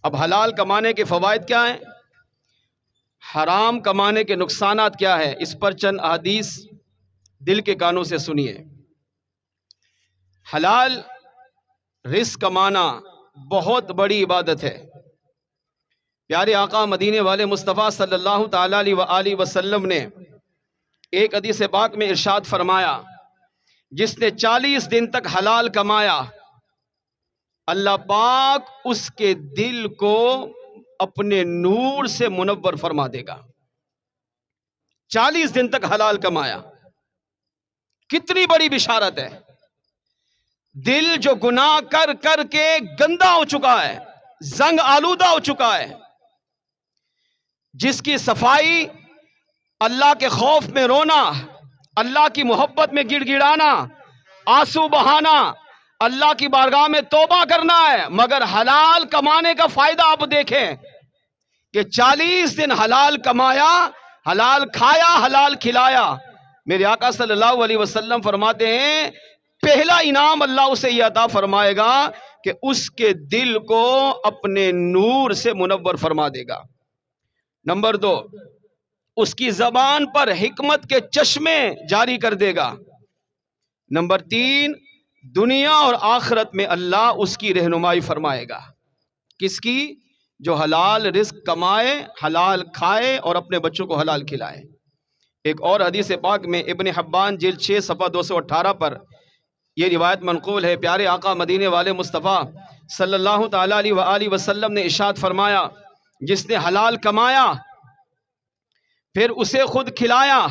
اب حلال کمانے کے فوائد کیا ہیں، حرام کمانے کے نقصانات کیا ہے، اس پر چند احادیث دل کے کانوں سے سنیے۔ حلال رزق کمانا بہت بڑی عبادت ہے۔ پیارے آقا مدینے والے مصطفیٰ صلی اللہ تعالی علیہ وآلہ وسلم نے ایک حدیث پاک میں ارشاد فرمایا، جس نے 40 دن تک حلال کمایا، اللہ پاک اس کے دل کو اپنے نور سے منور فرما دے گا۔ 40 دن تک حلال کمایا، کتنی بڑی بشارت ہے۔ دل جو گناہ کر کر کے گندا ہو چکا ہے، زنگ آلودہ ہو چکا ہے، جس کی صفائی اللہ کے خوف میں رونا، اللہ کی محبت میں گڑ گڑانا، آنسو بہانا، اللہ کی بارگاہ میں توبہ کرنا ہے۔ مگر حلال کمانے کا فائدہ آپ دیکھیں کہ 40 دن حلال کمایا، حلال کھایا، حلال کھلایا۔ میرے آقا صلی اللہ علیہ وسلم فرماتے ہیں پہلا انعام اللہ اسے یہ عطا فرمائے گا کہ اس کے دل کو اپنے نور سے منور فرما دے گا۔ نمبر 2، اس کی زبان پر حکمت کے چشمے جاری کر دے گا۔ نمبر 3، دنیا اور آخرت میں اللہ اس کی رہنمائی فرمائے گا۔ کس کی؟ جو حلال رزق کمائے، حلال کھائے اور اپنے بچوں کو حلال کھلائے۔ ایک اور حدیث پاک میں ابن حبان جلد 6 صفحہ 218 پر یہ روایت منقول ہے، پیارے آقا مدینے والے مصطفیٰ صلی اللہ تعالی علیہ وآلہ وسلم نے ارشاد فرمایا، جس نے حلال کمایا پھر اسے خود کھلایا،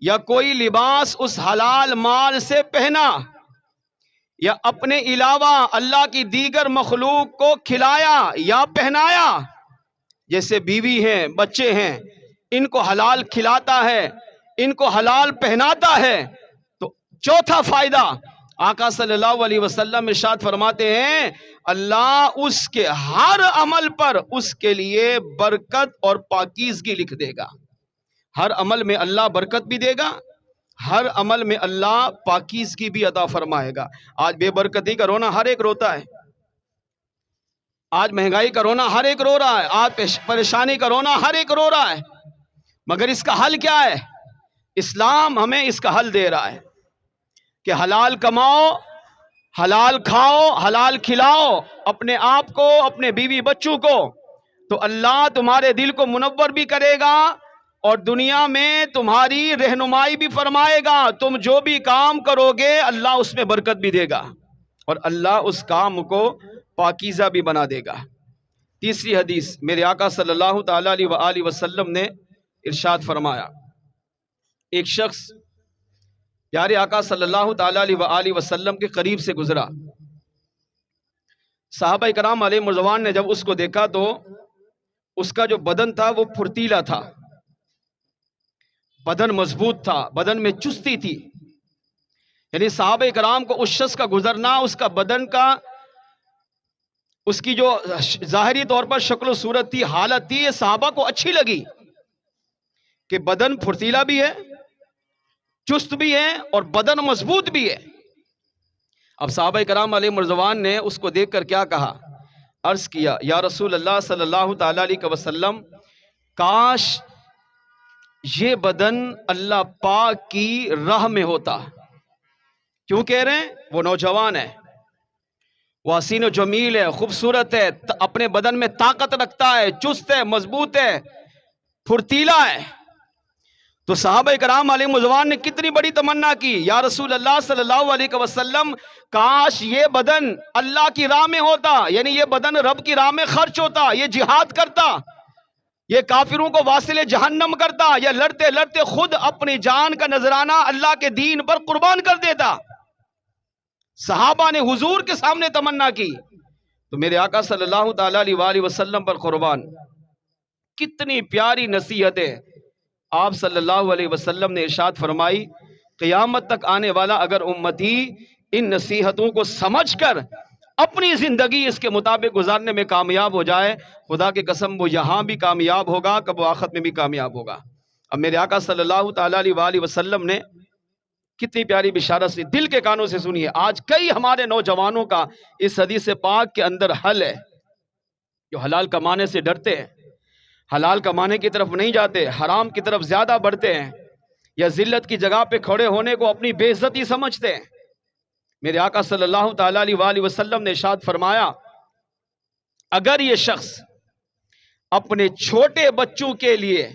یا کوئی لباس اس حلال مال سے پہنا، یا اپنے علاوہ اللہ کی دیگر مخلوق کو کھلایا یا پہنایا، جیسے بیوی ہیں، بچے ہیں، ان کو حلال کھلاتا ہے، ان کو حلال پہناتا ہے، تو چوتھا فائدہ آقا صلی اللہ علیہ وسلم ارشاد فرماتے ہیں اللہ اس کے ہر عمل پر اس کے لیے برکت اور پاکیزگی لکھ دے گا۔ ہر عمل میں اللہ برکت بھی دے گا، ہر عمل میں اللہ پاکیزگی بھی عطا فرمائے گا۔ آج بے برکتی کا رونا ہر ایک روتا ہے، آج مہنگائی کا رونا ہر ایک رو رہا ہے، آج پریشانی کا رونا ہر ایک رو رہا ہے، مگر اس کا حل کیا ہے؟ اسلام ہمیں اس کا حل دے رہا ہے کہ حلال کماؤ، حلال کھاؤ، حلال کھلاؤ اپنے آپ کو، اپنے بیوی بچوں کو، تو اللہ تمہارے دل کو منور بھی کرے گا اور دنیا میں تمہاری رہنمائی بھی فرمائے گا۔ تم جو بھی کام کرو گے اللہ اس میں برکت بھی دے گا اور اللہ اس کام کو پاکیزہ بھی بنا دے گا۔ تیسری حدیث میرے آقا صلی اللہ تعالی علیہ وآلہ وسلم نے ارشاد فرمایا، ایک شخص پیارے آقا صلی اللہ تعالی علیہ وآلہ وسلم کے قریب سے گزرا۔ صحابہ کرام علیہ رضوان نے جب اس کو دیکھا تو اس کا جو بدن تھا وہ پھرتیلا تھا، بدن مضبوط تھا، بدن میں چستی تھی، یعنی صحابہ کرام کو اس شخص کا گزرنا، اس کا بدن کا، اس کی جو ظاہری طور پر شکل و صورت تھی، حالت تھی، یہ صحابہ کو اچھی لگی کہ بدن پھرتیلا بھی ہے، چست بھی ہے اور بدن مضبوط بھی ہے۔ اب صحابہ کرام علیہ رضوان نے اس کو دیکھ کر کیا کہا؟ عرض کیا یا رسول اللہ صلی اللہ تعالی علیہ وسلم، کاش یہ بدن اللہ پاک کی راہ میں ہوتا۔ کیوں کہہ رہے ہیں؟ وہ نوجوان ہے، وہ حسین و جمیل ہے، خوبصورت ہے، اپنے بدن میں طاقت رکھتا ہے، چست ہے، مضبوط ہے، پھرتیلا ہے۔ تو صحابہ کرام علیہ رضوان نے کتنی بڑی تمنا کی، یا رسول اللہ صلی اللہ علیہ وسلم کاش یہ بدن اللہ کی راہ میں ہوتا، یعنی یہ بدن رب کی راہ میں خرچ ہوتا، یہ جہاد کرتا، یہ کافروں کو واصل جہنم کرتا، یا لڑتے لڑتے خود اپنی جان کا نذرانہ اللہ کے دین پر قربان کر دیتا۔ صحابہ نے حضور کے سامنے تمنا کی تو میرے آقا صلی اللہ تعالی علیہ وآلہ وسلم پر قربان۔ کتنی پیاری نصیحتیں آپ صلی اللہ علیہ وسلم نے ارشاد فرمائی، قیامت تک آنے والا اگر امتی ان نصیحتوں کو سمجھ کر اپنی زندگی اس کے مطابق گزارنے میں کامیاب ہو جائے، خدا کی قسم وہ یہاں بھی کامیاب ہوگا، کب آخرت میں بھی کامیاب ہوگا۔ اب میرے آقا صلی اللہ تعالی علیہ وآلہ وسلم نے کتنی پیاری بشارت سے دل کے کانوں سے سنی ہے۔ آج کئی ہمارے نوجوانوں کا اس حدیث پاک کے اندر حل ہے، جو حلال کمانے سے ڈرتے ہیں، حلال کمانے کی طرف نہیں جاتے، حرام کی طرف زیادہ بڑھتے ہیں، یا ذلت کی جگہ پہ کھڑے ہونے کو اپنی بے عزتی سمجھتے ہیں، میرے آقا صلی اللہ تعالی علیہ وآلہ وسلم نے ارشاد فرمایا اگر یہ شخص اپنے چھوٹے بچوں کے لیے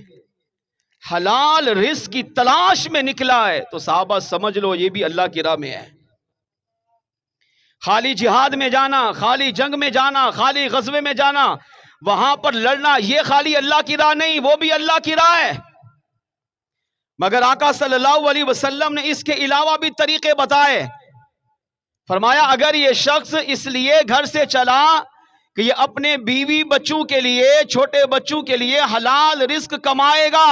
حلال رزق کی تلاش میں نکلا ہے تو صحابہ سمجھ لو یہ بھی اللہ کی راہ میں ہے۔ خالی جہاد میں جانا، خالی جنگ میں جانا، خالی غزوے میں جانا، وہاں پر لڑنا، یہ خالی اللہ کی راہ نہیں، وہ بھی اللہ کی راہ ہے، مگر آقا صلی اللہ علیہ وسلم نے اس کے علاوہ بھی طریقے بتائے۔ فرمایا اگر یہ شخص اس لیے گھر سے چلا کہ یہ اپنے بیوی بچوں کے لیے، چھوٹے بچوں کے لیے حلال رزق کمائے گا،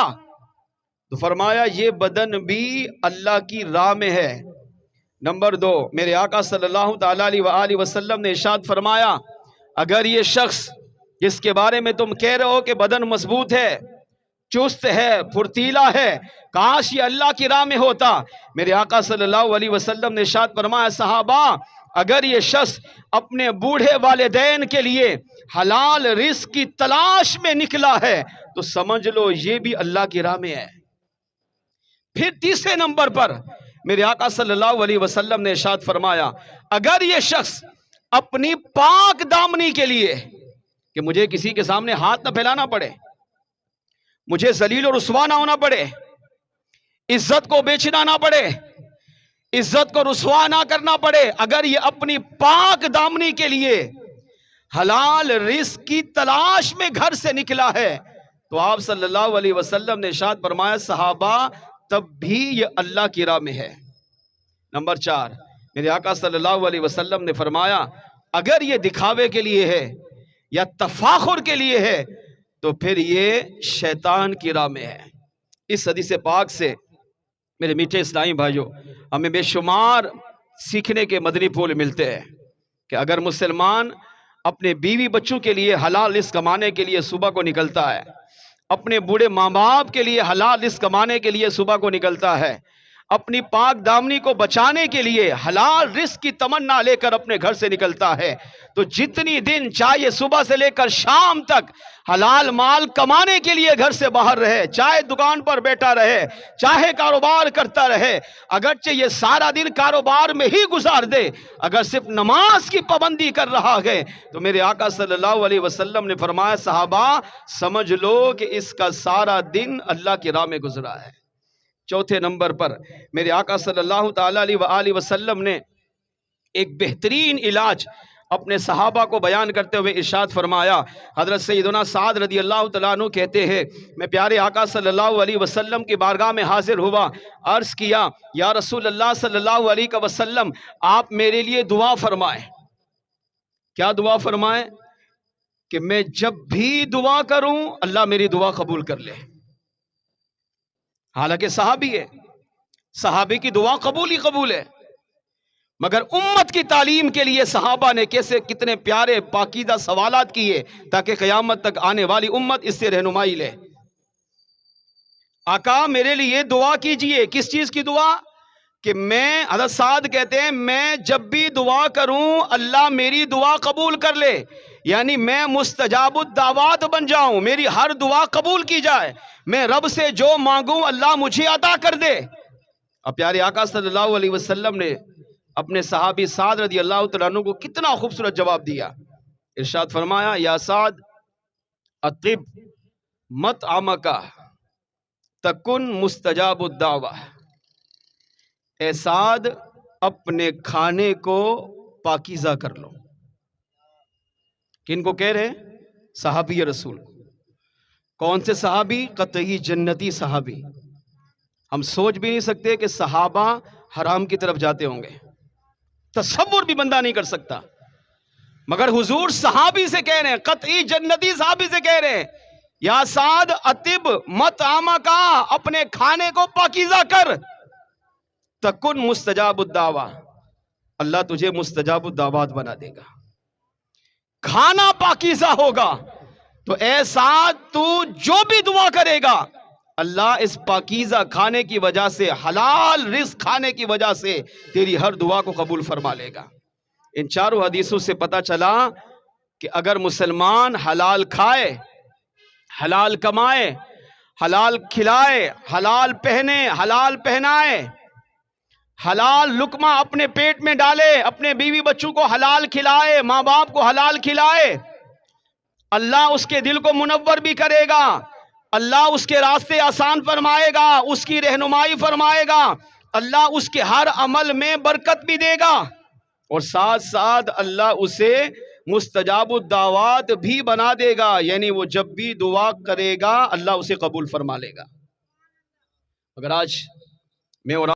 تو فرمایا یہ بدن بھی اللہ کی راہ میں ہے۔ نمبر 2، میرے آقا صلی اللہ تعالی علیہ وآلہ وسلم نے ارشاد فرمایا اگر یہ شخص جس کے بارے میں تم کہہ رہے ہو کہ بدن مضبوط ہے، چست ہے، پھرتیلا ہے، کاش یہ اللہ کی راہ میں ہوتا، میرے آقا صلی اللہ علیہ وسلم نے ارشاد فرمایا صحابہ اگر یہ شخص اپنے بوڑھے والدین کے لیے حلال رزق کی تلاش میں نکلا ہے تو سمجھ لو یہ بھی اللہ کی راہ میں ہے۔ پھر تیسرے نمبر پر میرے آقا صلی اللہ علیہ وسلم نے ارشاد فرمایا اگر یہ شخص اپنی پاک دامنی کے لیے، کہ مجھے کسی کے سامنے ہاتھ نہ پھیلانا پڑے، مجھے ذلیل و رسوا نہ ہونا پڑے، عزت کو بیچنا نہ پڑے، عزت کو رسوا نہ کرنا پڑے، اگر یہ اپنی پاک دامنی کے لیے حلال رزق کی تلاش میں گھر سے نکلا ہے تو آپ صلی اللہ علیہ وسلم نے ارشاد فرمایا صحابہ تب بھی یہ اللہ کی راہ میں ہے۔ نمبر 4، میرے آقا صلی اللہ علیہ وسلم نے فرمایا اگر یہ دکھاوے کے لیے ہے یا تفاخر کے لیے ہے تو پھر یہ شیطان کی راہ میں ہے۔ اس حدیث پاک سے میرے میٹھے اسلامی بھائیوں ہمیں بے شمار سیکھنے کے مدنی پھول ملتے ہیں کہ اگر مسلمان اپنے بیوی بچوں کے لیے حلال رزق کمانے کے لیے صبح کو نکلتا ہے، اپنے بوڑھے ماں باپ کے لیے حلال رزق کمانے کے لیے صبح کو نکلتا ہے، اپنی پاک دامنی کو بچانے کے لیے حلال رزق کی تمنا لے کر اپنے گھر سے نکلتا ہے، تو جتنی دن چاہے صبح سے لے کر شام تک حلال مال کمانے کے لیے گھر سے باہر رہے، چاہے دکان پر بیٹھا رہے، چاہے کاروبار کرتا رہے، اگرچہ یہ سارا دن کاروبار میں ہی گزار دے، اگر صرف نماز کی پابندی کر رہا ہے تو میرے آقا صلی اللہ علیہ وسلم نے فرمایا صحابہ سمجھ لو کہ اس کا سارا دن اللہ کی راہ میں گزرا ہے۔ چوتھے نمبر پر میرے آقا صلی اللہ تعالی علیہ وآلہ وسلم نے ایک بہترین علاج اپنے صحابہ کو بیان کرتے ہوئے ارشاد فرمایا، حضرت سیدنا سعد رضی اللہ تعالیٰ عنہ کہتے ہیں میں پیارے آقا صلی اللہ علیہ وسلم کی بارگاہ میں حاضر ہوا، عرض کیا یا رسول اللہ صلی اللہ علیہ وسلم آپ میرے لیے دعا فرمائیں۔ کیا دعا فرمائیں؟ کہ میں جب بھی دعا کروں اللہ میری دعا قبول کر لے۔ حالانکہ صحابی ہے، صحابی کی دعا قبول ہی قبول ہے، مگر امت کی تعلیم کے لیے صحابہ نے کیسے کتنے پیارے پاکیزہ سوالات کیے تاکہ قیامت تک آنے والی امت اس سے رہنمائی لے۔ آقا میرے لیے دعا کیجئے، کس چیز کی دعا؟ کہ میں، حضرت سعد کہتے ہیں میں جب بھی دعا کروں اللہ میری دعا قبول کر لے، یعنی میں مستجاب الدعوات بن جاؤں، میری ہر دعا قبول کی جائے، میں رب سے جو مانگوں اللہ مجھے عطا کر دے۔ اب پیارے آقا صلی اللہ علیہ وسلم نے اپنے صحابی سعد رضی اللہ تعالیٰ عنہ کو کتنا خوبصورت جواب دیا، ارشاد فرمایا یا سعد اطب مطعمک تکن مستجاب الدعوہ، اے سعد اپنے کھانے کو پاکیزہ کر لو۔ کن کو کہہ رہے؟ صحابی رسول۔ کون سے صحابی؟ قطعی جنتی صحابی۔ ہم سوچ بھی نہیں سکتے کہ صحابہ حرام کی طرف جاتے ہوں گے، تصور بھی بندہ نہیں کر سکتا، مگر حضور صحابی سے کہہ رہے ہیں، قطعی جنتی صحابی سے کہہ رہے ہیں یا سعد اطب مطعمک، اپنے کھانے کو پاکیزہ کر، تکن مستجاب الدعوہ، اللہ تجھے مستجاب الدعوات بنا دے گا۔ کھانا پاکیزہ ہوگا تو اے سعد تو جو بھی دعا کرے گا اللہ اس پاکیزہ کھانے کی وجہ سے، حلال رزق کھانے کی وجہ سے تیری ہر دعا کو قبول فرما لے گا۔ ان چاروں حدیثوں سے پتہ چلا کہ اگر مسلمان حلال کھائے، حلال کمائے، حلال کھلائے، حلال پہنے، حلال پہنائے، حلال لقمہ اپنے پیٹ میں ڈالے، اپنے بیوی بچوں کو حلال کھلائے، ماں باپ کو حلال کھلائے، اللہ اس کے دل کو منور بھی کرے گا، اللہ اس کے راستے آسان فرمائے گا، اس کی رہنمائی فرمائے گا، اللہ اس کے ہر عمل میں برکت بھی دے گا، اور ساتھ ساتھ اللہ اسے مستجاب الدعوات بھی بنا دے گا، یعنی وہ جب بھی دعا کرے گا اللہ اسے قبول فرما لے گا۔ اگر آج میں اور